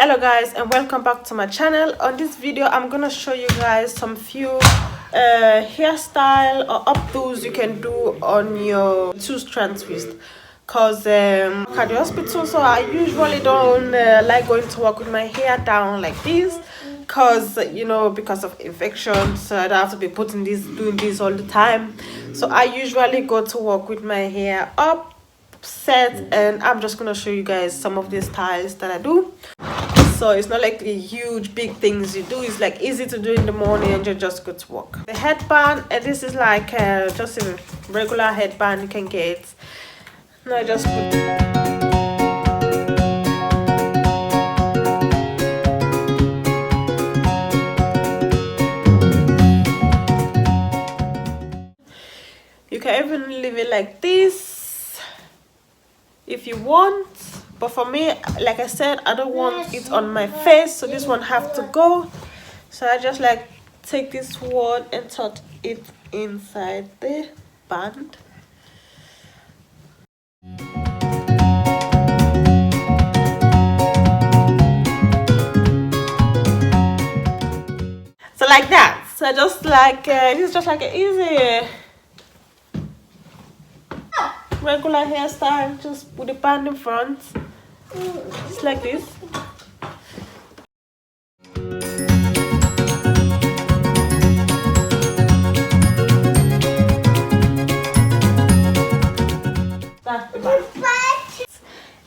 Hello guys, and welcome back to my channel. On this video I'm gonna show you guys some few hairstyle or updos you can do on your two-strand twist, because at the hospital, so I usually don't like going to work with my hair down like this, because because of infections, so I don't have to be doing this all the time. So I usually go to work with my hair up set, and I'm just gonna show you guys some of the styles that I do. So it's not like the huge big things you do, it's like easy to do in the morning and you just go to work. The headband, and this is like just a regular headband you can get. Now I just put you can even leave it like this if you want, but for me, like I said, I don't want it on my face, so this one have to go. So I just like take this one and tuck it inside the band. So like that. So just like this is just like an easy regular hairstyle, just put the band in front, just like this. That's the band.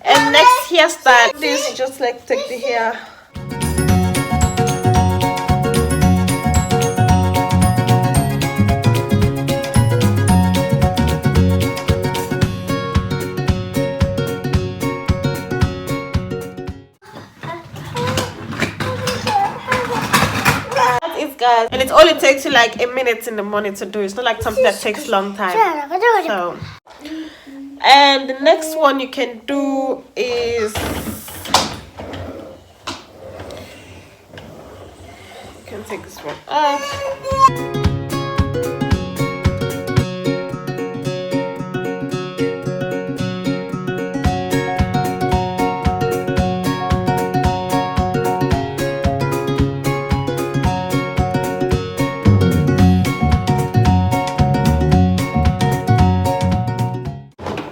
And next hairstyle, this just like take the hair. Guys, and it only takes you like a minute in the morning to do. It's not like something that takes a long time. So, and the next one you can do is you can take this one out.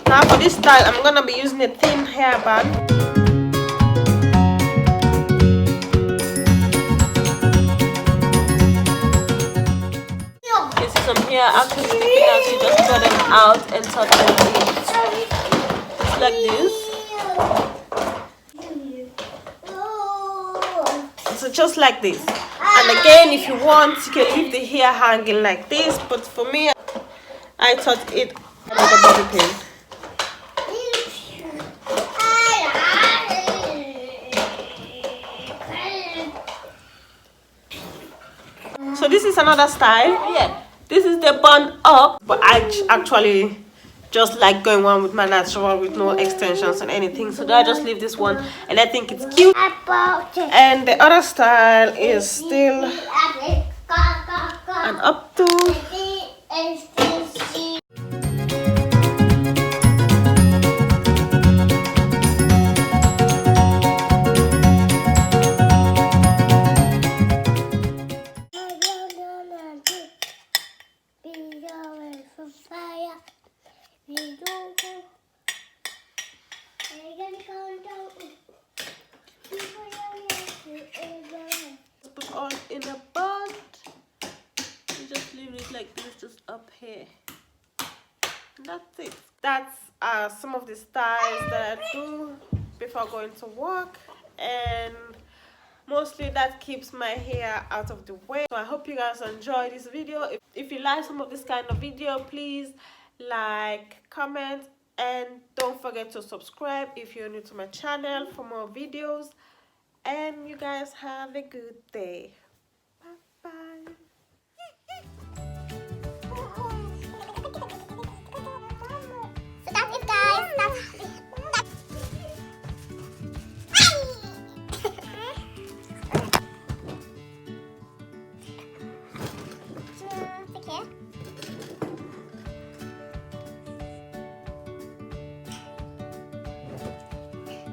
Now for this style, I'm gonna be using a thin hairband. You see some hair actually sticking out, so you just draw them out and tuck them in. Just like this. So just like this. And again, if you want, you can leave the hair hanging like this, but for me, I thought it was a bobby pin. So this is another style. Yeah, this is the bun up, but I actually just like going on with my natural with no extensions and anything. So I just leave this one, and I think it's cute. And the other style is still an updo. Put all in a bun. You just leave it like this, just up here. And that's it. That's some of the styles that I do before going to work, and mostly that keeps my hair out of the way. So I hope you guys enjoy this video. If you like some of this kind of video, please like, comment, and don't forget to subscribe if you're new to my channel for more videos. And you guys have a good day. Bye bye. So that's it, guys. Take care.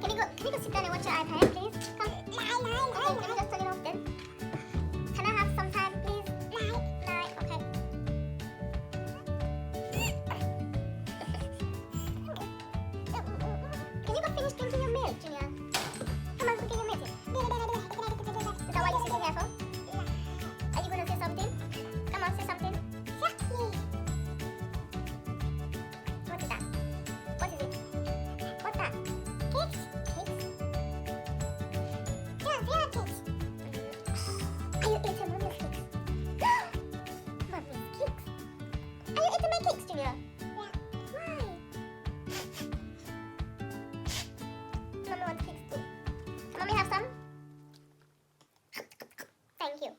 Can you go sit down and watch your iPad, please? Come. drinking your milk, Junior? Come on, drinking your milk. Is that why you're sitting here for? Are you gonna say something? Come on, say something. What is that? What is it? What's that? Cakes? Cakes? Yeah, we are cakes. Are you eating Mommy's cakes? Mommy's cakes? Are you eating my cakes, Junior? Yeah. Why? Mommy wants cakes too. Can Mommy have some? Thank you.